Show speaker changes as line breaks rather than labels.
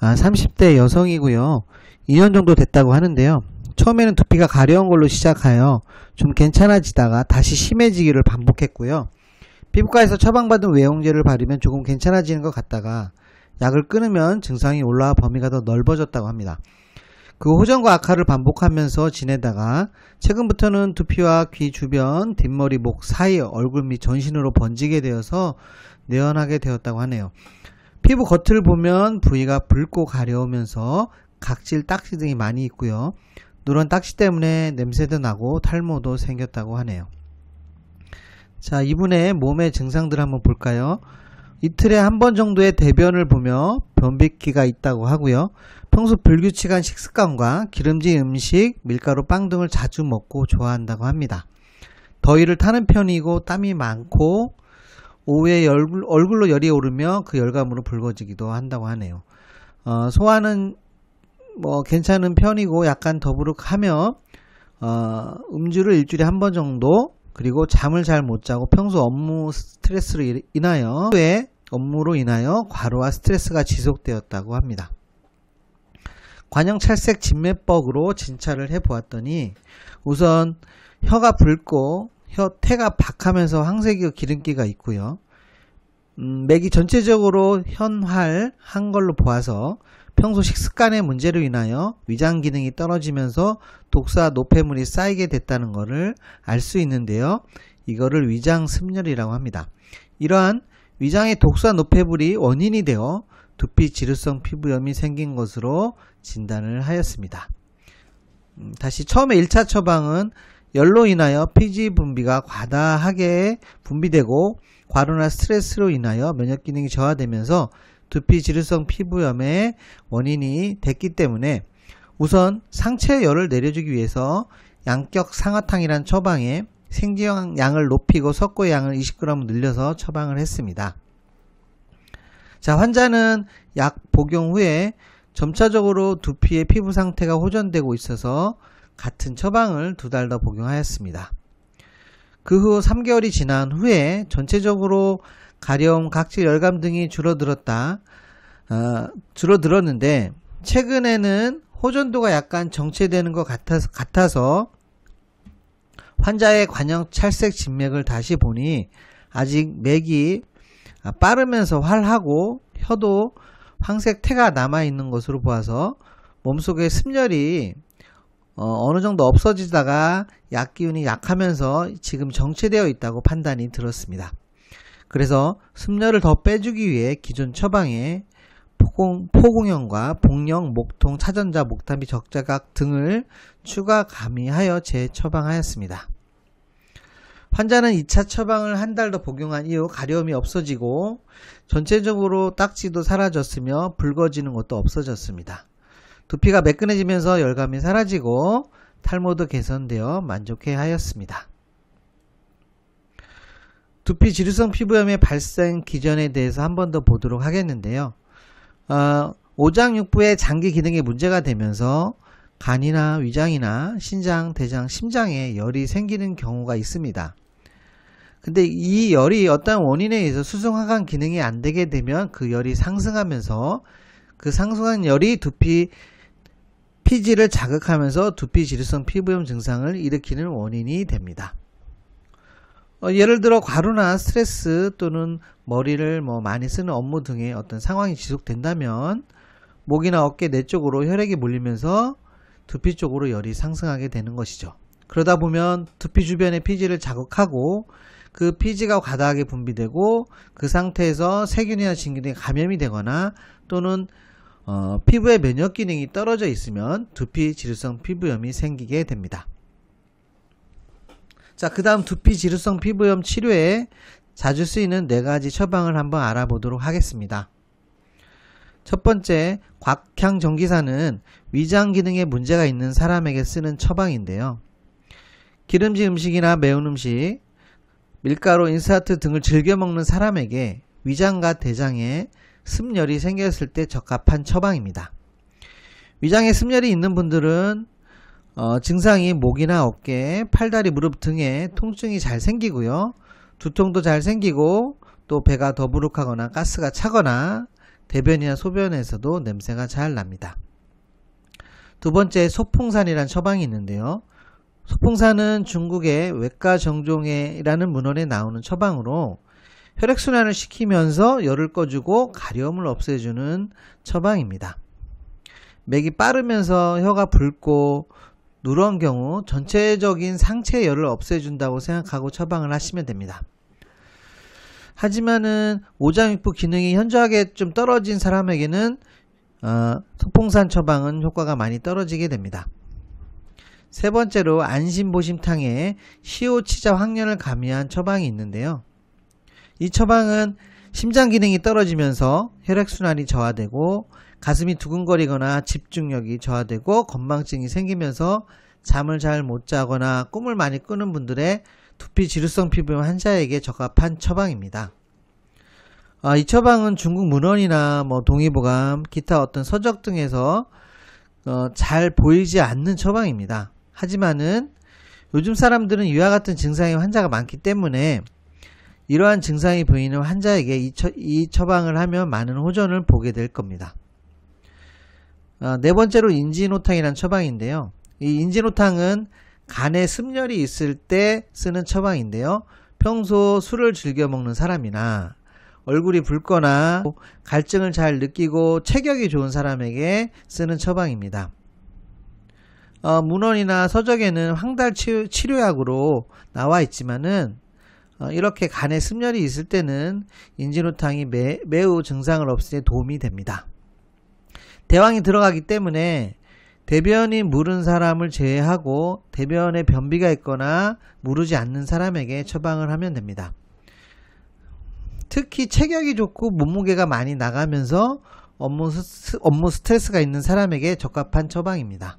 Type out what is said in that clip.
30대 여성이고요. 2년 정도 됐다고 하는데요. 처음에는 두피가 가려운 걸로 시작하여 좀 괜찮아지다가 다시 심해지기를 반복했고요. 피부과에서 처방받은 외용제를 바르면 조금 괜찮아지는 것 같다가 약을 끊으면 증상이 올라와 범위가 더 넓어졌다고 합니다. 그 호전과 악화를 반복하면서 지내다가 최근부터는 두피와 귀 주변, 뒷머리, 목 사이, 얼굴 및 전신으로 번지게 되어서 내연하게 되었다고 하네요. 피부 겉을 보면 부위가 붉고 가려우면서 각질, 딱지 등이 많이 있고요. 누런 딱지 때문에 냄새도 나고 탈모도 생겼다고 하네요. 자, 이분의 몸의 증상들 한번 볼까요? 이틀에 한 번 정도의 대변을 보며 변비기가 있다고 하고요. 평소 불규칙한 식습관과 기름진 음식, 밀가루, 빵 등을 자주 먹고 좋아한다고 합니다. 더위를 타는 편이고 땀이 많고 오후에 얼굴로 열이 오르며 그 열감으로 붉어지기도 한다고 하네요. 소화는 괜찮은 편이고 약간 더부룩하며 음주를 일주일에 한 번 정도, 그리고 잠을 잘 못 자고 평소 업무 스트레스로 인하여 과로와 스트레스가 지속되었다고 합니다. 관형찰색 진매뻑으로 진찰을 해보았더니 우선 혀가 붉고 혀 태가 박하면서 황색이고 기름기가 있고요. 맥이 전체적으로 현활한 걸로 보아서 평소 식습관의 문제로 인하여 위장 기능이 떨어지면서 독사 노폐물이 쌓이게 됐다는 것을 알 수 있는데요. 이거를 위장 습열이라고 합니다. 이러한 위장의 독사 노폐물이 원인이 되어 두피 지루성 피부염이 생긴 것으로 진단을 하였습니다. 다시 처음에 1차 처방은 열로 인하여 피지 분비가 과다하게 분비되고 과로나 스트레스로 인하여 면역 기능이 저하되면서 두피 지루성 피부염의 원인이 됐기 때문에 우선 상체 열을 내려주기 위해서 양격 상어탕이란 처방에 생지형 양을 높이고 석고의 양을 20g 늘려서 처방을 했습니다. 자, 환자는 약 복용 후에 점차적으로 두피의 피부 상태가 호전되고 있어서 같은 처방을 2달 더 복용하였습니다. 그 후 3개월이 지난 후에 전체적으로 가려움, 각질, 열감 등이 줄어들었는데 최근에는 호전도가 약간 정체되는 것 같아서 환자의 관형 찰색 진맥을 다시 보니 아직 맥이 빠르면서 활하고 혀도 황색 태가 남아있는 것으로 보아서 몸속의 습열이 어느 정도 없어지다가 약기운이 약하면서 지금 정체되어 있다고 판단이 들었습니다. 그래서 습열을 더 빼주기 위해 기존 처방에 포공형과 복령, 목통, 차전자, 목타비, 적자각 등을 추가 가미하여 재처방하였습니다. 환자는 2차 처방을 한 달 더 복용한 이후 가려움이 없어지고 전체적으로 딱지도 사라졌으며 붉어지는 것도 없어졌습니다. 두피가 매끈해지면서 열감이 사라지고 탈모도 개선되어 만족해 하였습니다. 두피 지루성 피부염의 발생 기전에 대해서 한 번 더 보도록 하겠는데요. 오장육부의 장기 기능에 문제가 되면서 간이나 위장이나 신장, 대장, 심장에 열이 생기는 경우가 있습니다. 근데 이 열이 어떤 원인에 의해서 수승화관 기능이 안 되게 되면 그 열이 상승하면서 그 상승한 열이 두피 피지를 자극하면서 두피 지루성 피부염 증상을 일으키는 원인이 됩니다. 예를 들어 과로나 스트레스 또는 머리를 많이 쓰는 업무 등의 어떤 상황이 지속된다면 목이나 어깨 내 쪽으로 혈액이 몰리면서 두피 쪽으로 열이 상승하게 되는 것이죠. 그러다 보면 두피 주변의 피지를 자극하고 그 피지가 과다하게 분비되고 그 상태에서 세균이나 진균에 감염이 되거나 또는 피부의 면역 기능이 떨어져 있으면 두피 지루성 피부염이 생기게 됩니다. 자, 그 다음 두피 지루성 피부염 치료에 자주 쓰이는 4가지 처방을 한번 알아보도록 하겠습니다. 첫 번째, 곽향정기사는 위장 기능에 문제가 있는 사람에게 쓰는 처방인데요. 기름진 음식이나 매운 음식, 밀가루, 인스턴트 등을 즐겨 먹는 사람에게 위장과 대장에 습열이 생겼을 때 적합한 처방입니다. 위장에 습열이 있는 분들은 증상이 목이나 어깨, 팔다리, 무릎 등에 통증이 잘 생기고요. 두통도 잘 생기고 또 배가 더부룩하거나 가스가 차거나 대변이나 소변에서도 냄새가 잘 납니다. 두 번째, 소풍산이라는 처방이 있는데요. 소풍산은 중국의 외과정종회라는 문헌에 나오는 처방으로 혈액순환을 시키면서 열을 꺼주고 가려움을 없애주는 처방입니다. 맥이 빠르면서 혀가 붉고 누런 경우 전체적인 상체 열을 없애준다고 생각하고 처방을 하시면 됩니다. 하지만은 오장육부 기능이 현저하게 좀 떨어진 사람에게는 소풍산 처방은 효과가 많이 떨어지게 됩니다. 세 번째로 안심보심탕에 시오치자 황련을 가미한 처방이 있는데요. 이 처방은 심장 기능이 떨어지면서 혈액순환이 저하되고 가슴이 두근거리거나 집중력이 저하되고 건망증이 생기면서 잠을 잘 못 자거나 꿈을 많이 꾸는 분들의 두피 지루성 피부 환자에게 적합한 처방입니다. 이 처방은 중국 문헌이나 동의보감, 기타 어떤 서적 등에서 잘 보이지 않는 처방입니다. 하지만은 요즘 사람들은 이와 같은 증상의 환자가 많기 때문에 이러한 증상이 보이는 환자에게 이 처방을 하면 많은 호전을 보게 될 겁니다. 네 번째로 인지노탕이라는 처방인데요. 이 인지노탕은 간에 습열이 있을 때 쓰는 처방인데요. 평소 술을 즐겨 먹는 사람이나 얼굴이 붉거나 갈증을 잘 느끼고 체격이 좋은 사람에게 쓰는 처방입니다. 문헌이나 서적에는 황달 치료약으로 나와 있지만은 이렇게 간에 습열이 있을 때는 인지노탕이 매우 증상을 없애는 데 도움이 됩니다. 대왕이 들어가기 때문에 대변이 무른 사람을 제외하고 대변에 변비가 있거나 무르지 않는 사람에게 처방을 하면 됩니다. 특히 체격이 좋고 몸무게가 많이 나가면서 업무 스트레스가 있는 사람에게 적합한 처방입니다.